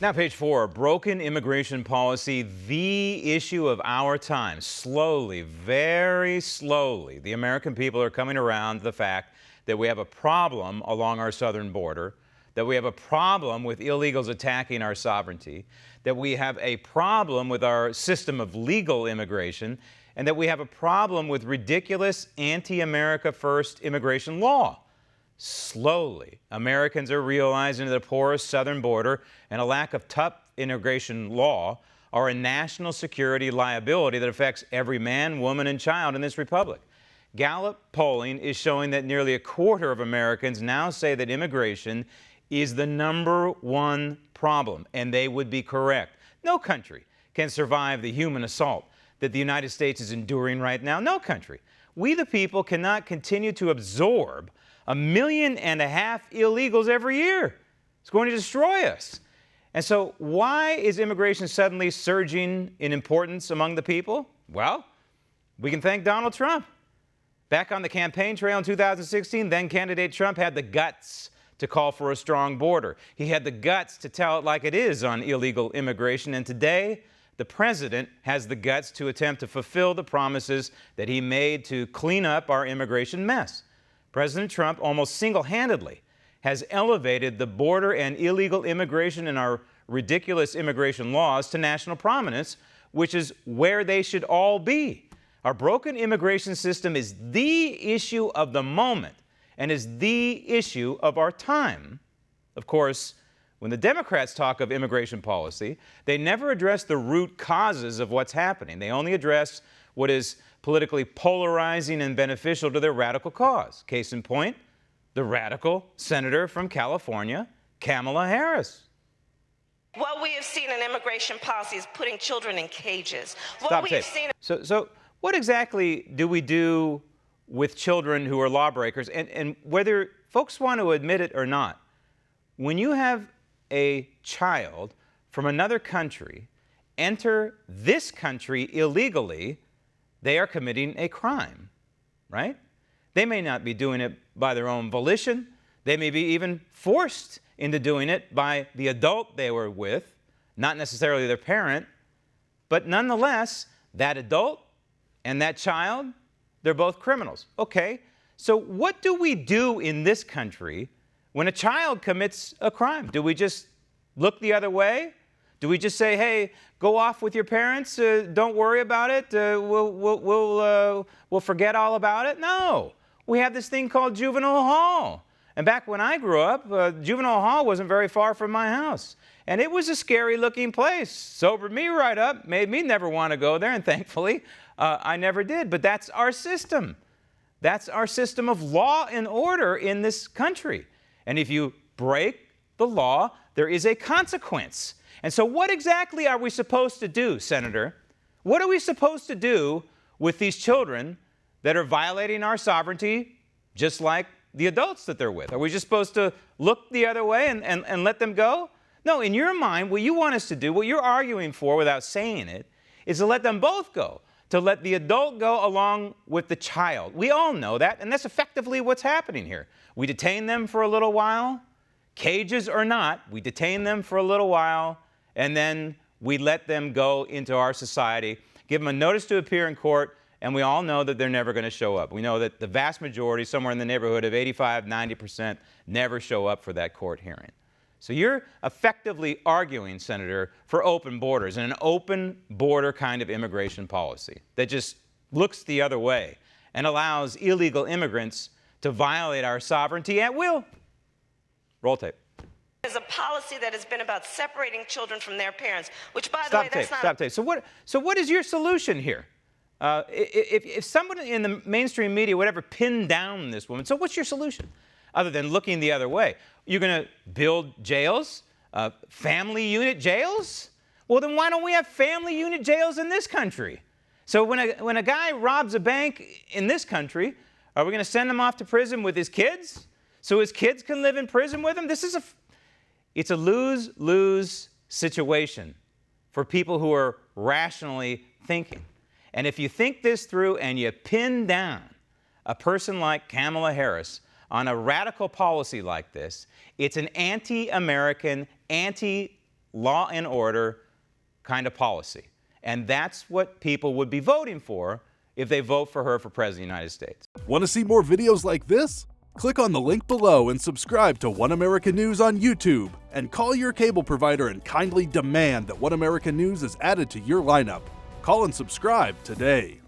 Now, page 4, broken immigration policy, the issue of our time. Slowly, very slowly, the American people are coming around to the fact that we have a problem along our southern border, that we have a problem with illegals attacking our sovereignty, that we have a problem with our system of legal immigration, and that we have a problem with ridiculous anti-America first immigration law. Slowly, Americans are realizing that the porous southern border and a lack of tough immigration law are a national security liability that affects every man, woman, and child in this republic. Gallup polling is showing that nearly a quarter of Americans now say that immigration is the #1 problem, and they would be correct. No country can survive the human assault that the United States is enduring right now. No country. We the people cannot continue to absorb 1.5 million illegals every year. It's going to destroy us. And so why is immigration suddenly surging in importance among the people? Well, we can thank Donald Trump. Back on the campaign trail in 2016, then candidate Trump had the guts to call for a strong border. He had the guts to tell it like it is on illegal immigration. And today, the president has the guts to attempt to fulfill the promises that he made to clean up our immigration mess. President Trump almost single-handedly has elevated the border and illegal immigration and our ridiculous immigration laws to national prominence, which is where they should all be. Our broken immigration system is the issue of the moment and is the issue of our time. Of course, when the Democrats talk of immigration policy, they never address the root causes of what's happening. They only address what is politically polarizing and beneficial to their radical cause. Case in point, the radical senator from California, Kamala Harris. What we have seen in immigration policy is putting children in cages. Stop tape. So what exactly do we do with children who are lawbreakers? And whether folks want to admit it or not, when you have a child from another country enter this country illegally, they are committing a crime, right? They may not be doing it by their own volition. They may be even forced into doing it by the adult they were with, not necessarily their parent. But nonetheless, that adult and that child, they're both criminals. Okay, so what do we do in this country when a child commits a crime? Do we just look the other way? Do we just say, hey, go off with your parents, don't worry about it, we'll forget all about it? No. We have this thing called juvenile hall. And back when I grew up, juvenile hall wasn't very far from my house. And it was a scary looking place. Sobered me right up, made me never want to go there, and thankfully, I never did. But that's our system. That's our system of law and order in this country. And if you break the law, there is a consequence. And so what exactly are we supposed to do, Senator? What are we supposed to do with these children that are violating our sovereignty just like the adults that they're with? Are we just supposed to look the other way and let them go? No, in your mind, what you want us to do, what you're arguing for without saying it, is to let them both go, to let the adult go along with the child. We all know that, and that's effectively what's happening here. We detain them for a little while, cages or not, we detain them for a little while, and then we let them go into our society, give them a notice to appear in court, and we all know that they're never going to show up. We know that the vast majority, somewhere in the neighborhood of 85, 90%, never show up for that court hearing. So you're effectively arguing, Senator, for open borders and an open border kind of immigration policy that just looks the other way and allows illegal immigrants to violate our sovereignty at will. Roll tape. Is a policy that has been about separating children from their parents, which, by the way, that's not... Stop tape. So what is your solution here? If someone in the mainstream media would ever pin down this woman, so what's your solution? Other than looking the other way. You're going to build jails, family unit jails? Well, then why don't we have family unit jails in this country? So when a guy robs a bank in this country, are we going to send him off to prison with his kids so his kids can live in prison with him? It's a lose-lose situation for people who are rationally thinking. And if you think this through and you pin down a person like Kamala Harris on a radical policy like this, it's an anti-American, law and order kind of policy. And that's what people would be voting for if they vote for her for President of the United States. Want to see more videos like this? Click on the link below and subscribe to One America News on YouTube, and call your cable provider and kindly demand that One America News is added to your lineup. Call and subscribe today.